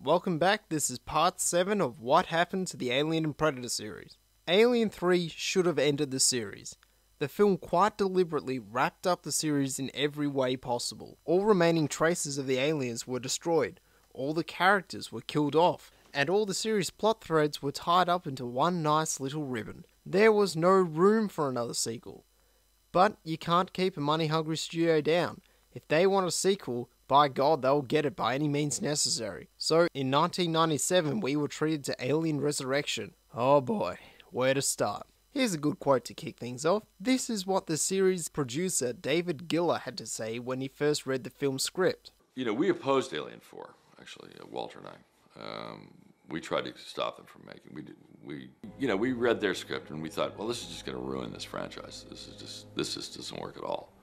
Welcome back, this is part 7 of what happened to the Alien and Predator series. Alien 3 should have ended the series. The film quite deliberately wrapped up the series in every way possible. All remaining traces of the aliens were destroyed, all the characters were killed off, and all the series plot threads were tied up into one nice little ribbon. There was no room for another sequel. But you can't keep a money-hungry studio down. If they want a sequel, by God, they'll get it by any means necessary. So, in 1997, we were treated to Alien Resurrection. Oh boy, where to start? Here's a good quote to kick things off. This is what the series producer David Giller had to say when he first read the film's script. You know, we opposed Alien 4, actually, Walter and I. We tried to stop them from making. We read their script and we thought, well, this is just going to ruin this franchise. This just doesn't work at all.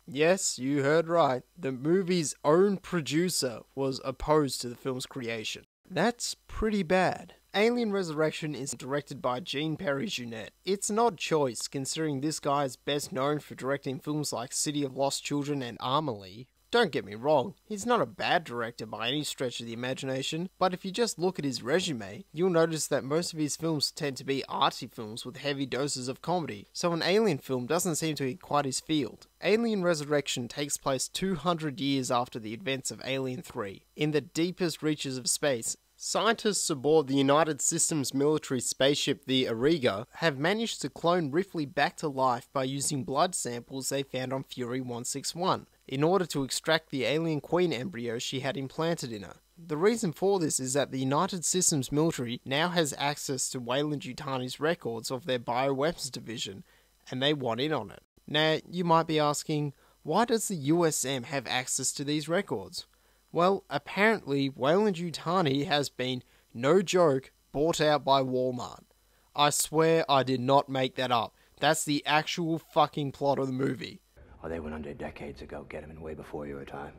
Yes, you heard right. The movie's own producer was opposed to the film's creation. That's pretty bad. Alien Resurrection is directed by Jean Perry Jeunet. It's an odd choice, considering this guy is best known for directing films like City of Lost Children and Amelie. Don't get me wrong, he's not a bad director by any stretch of the imagination, but if you just look at his resume, you'll notice that most of his films tend to be arty films with heavy doses of comedy, so an Alien film doesn't seem to be quite his field. Alien Resurrection takes place 200 years after the events of Alien 3. In the deepest reaches of space, scientists aboard the United Systems military spaceship the Auriga have managed to clone Ripley back to life by using blood samples they found on Fury 161. In order to extract the alien queen embryo she had implanted in her. The reason for this is that the United Systems military now has access to Weyland-Yutani's records of their bioweapons division, and they want in on it. Now, you might be asking, why does the USM have access to these records? Well, apparently Weyland-Yutani has been, no joke, bought out by Walmart. I swear I did not make that up. That's the actual fucking plot of the movie. Oh, they went under decades ago, get him in way before your time.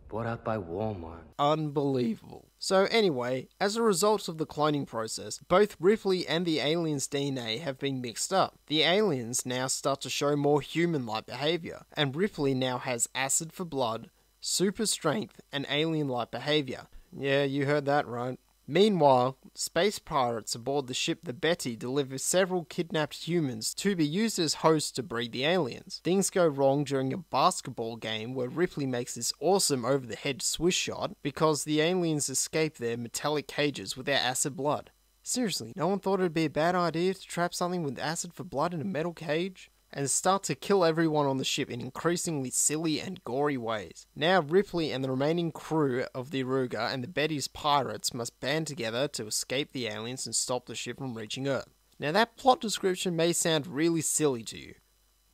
Bought out by Walmart. Unbelievable. So anyway, as a result of the cloning process, both Ripley and the aliens' DNA have been mixed up. The aliens now start to show more human-like behavior, and Ripley now has acid for blood, super strength, and alien-like behavior. Yeah, you heard that right. Meanwhile, space pirates aboard the ship the Betty deliver several kidnapped humans to be used as hosts to breed the aliens. Things go wrong during a basketball game where Ripley makes this awesome over-the-head swish shot because the aliens escape their metallic cages with their acid blood. Seriously, no one thought it'd be a bad idea to trap something with acid for blood in a metal cage? And start to kill everyone on the ship in increasingly silly and gory ways. Now Ripley and the remaining crew of the Auriga and the Betty's pirates must band together to escape the aliens and stop the ship from reaching Earth. Now that plot description may sound really silly to you.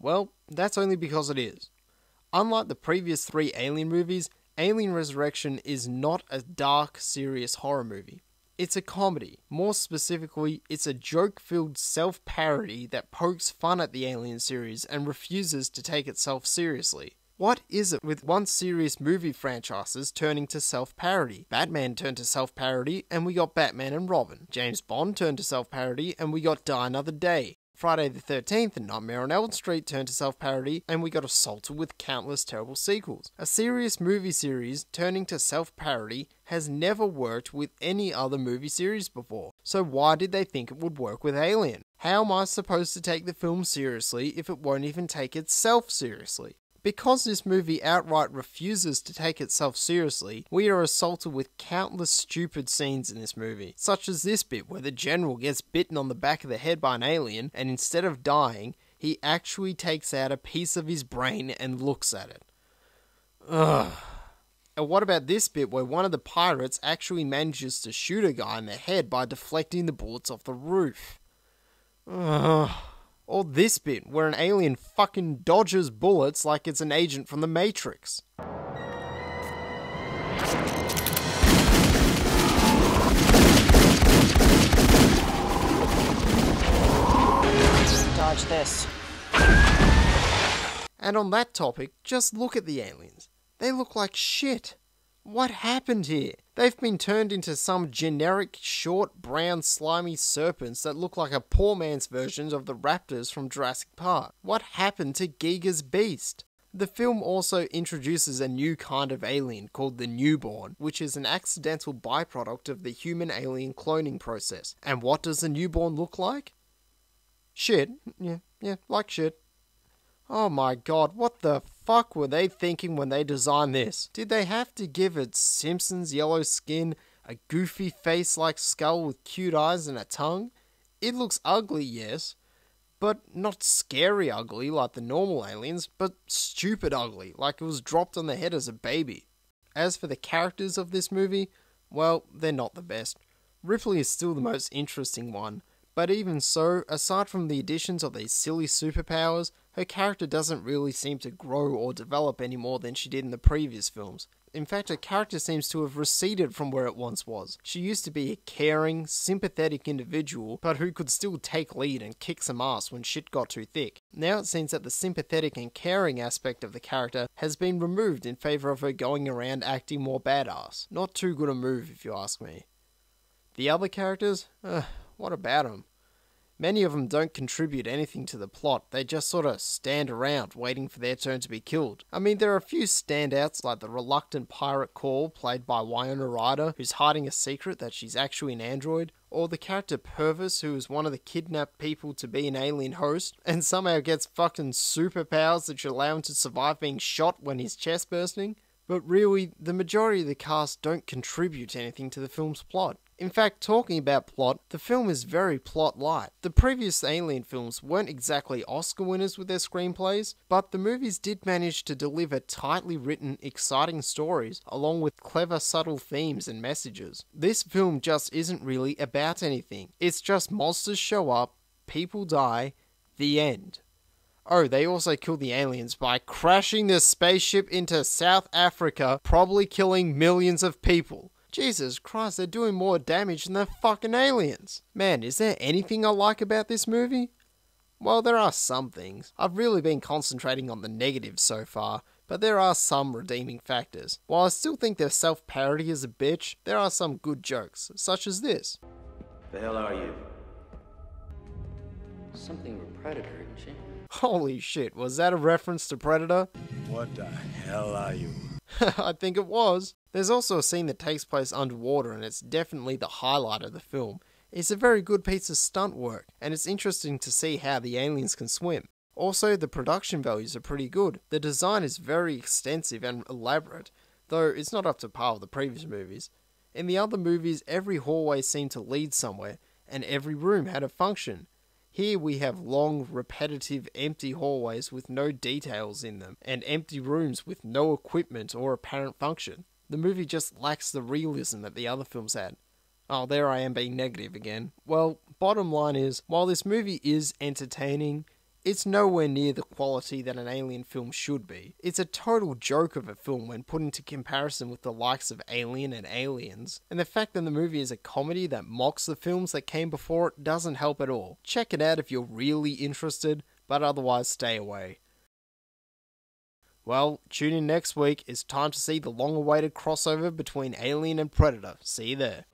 Well, that's only because it is. Unlike the previous 3 Alien movies, Alien Resurrection is not a dark, serious horror movie. It's a comedy. More specifically, it's a joke-filled self-parody that pokes fun at the Alien series and refuses to take itself seriously. What is it with once serious movie franchises turning to self-parody? Batman turned to self-parody and we got Batman and Robin. James Bond turned to self-parody and we got Die Another Day. Friday the 13th and Nightmare on Elm Street turned to self-parody and we got assaulted with countless terrible sequels. A serious movie series turning to self-parody has never worked with any other movie series before. So why did they think it would work with Alien? How am I supposed to take the film seriously if it won't even take itself seriously? Because this movie outright refuses to take itself seriously, we are assaulted with countless stupid scenes in this movie, such as this bit where the general gets bitten on the back of the head by an alien, and instead of dying, he actually takes out a piece of his brain and looks at it. Ugh. And what about this bit where one of the pirates actually manages to shoot a guy in the head by deflecting the bullets off the roof? Ugh. Or this bit, where an alien fucking dodges bullets like it's an agent from the Matrix. Dodge this. And on that topic, just look at the aliens. They look like shit. What happened here? They've been turned into some generic, short, brown, slimy serpents that look like a poor man's version of the raptors from Jurassic Park. What happened to Giga's beast? The film also introduces a new kind of alien called the newborn, which is an accidental byproduct of the human-alien cloning process. And what does the newborn look like? Shit. Yeah, like shit. Oh my god, what the fuck were they thinking when they designed this? Did they have to give it Simpsons yellow skin, a goofy face like skull with cute eyes and a tongue? It looks ugly, yes, but not scary ugly like the normal aliens, but stupid ugly, like it was dropped on the head as a baby. As for the characters of this movie, well, they're not the best. Ripley is still the most interesting one, but even so, aside from the additions of these silly superpowers, her character doesn't really seem to grow or develop any more than she did in the previous films. In fact, her character seems to have receded from where it once was. She used to be a caring, sympathetic individual, but who could still take lead and kick some ass when shit got too thick. Now it seems that the sympathetic and caring aspect of the character has been removed in favour of her going around acting more badass. Not too good a move, if you ask me. The other characters? What about them? Many of them don't contribute anything to the plot, they just sort of stand around waiting for their turn to be killed. I mean, there are a few standouts like the reluctant pirate Call, played by Winona Ryder, who's hiding a secret that she's actually an android, or the character Purvis, who is one of the kidnapped people to be an alien host, and somehow gets fucking superpowers that should allow him to survive being shot when his chest bursting. But really, the majority of the cast don't contribute anything to the film's plot. In fact, talking about plot, the film is very plot-light. The previous Alien films weren't exactly Oscar winners with their screenplays, but the movies did manage to deliver tightly written, exciting stories, along with clever, subtle themes and messages. This film just isn't really about anything. It's just monsters show up, people die, the end. Oh, they also killed the aliens by crashing their spaceship into South Africa, probably killing millions of people. Jesus Christ, they're doing more damage than the fucking aliens. Man, is there anything I like about this movie? Well, there are some things. I've really been concentrating on the negatives so far, but there are some redeeming factors. While I still think their self-parody is a bitch, there are some good jokes, such as this. The hell are you? Something of a predator, isn't she? Holy shit, was that a reference to Predator? What the hell are you? I think it was. There's also a scene that takes place underwater, and it's definitely the highlight of the film. It's a very good piece of stunt work, and it's interesting to see how the aliens can swim. Also, the production values are pretty good. The design is very extensive and elaborate, though it's not up to par with the previous movies. In the other movies, every hallway seemed to lead somewhere, and every room had a function. Here we have long, repetitive, empty hallways with no details in them, and empty rooms with no equipment or apparent function. The movie just lacks the realism that the other films had. Oh, there I am being negative again. Well, bottom line is, while this movie is entertaining, it's nowhere near the quality that an Alien film should be. It's a total joke of a film when put into comparison with the likes of Alien and Aliens, and the fact that the movie is a comedy that mocks the films that came before it doesn't help at all. Check it out if you're really interested, but otherwise stay away. Well, tune in next week. It's time to see the long-awaited crossover between Alien and Predator. See you there.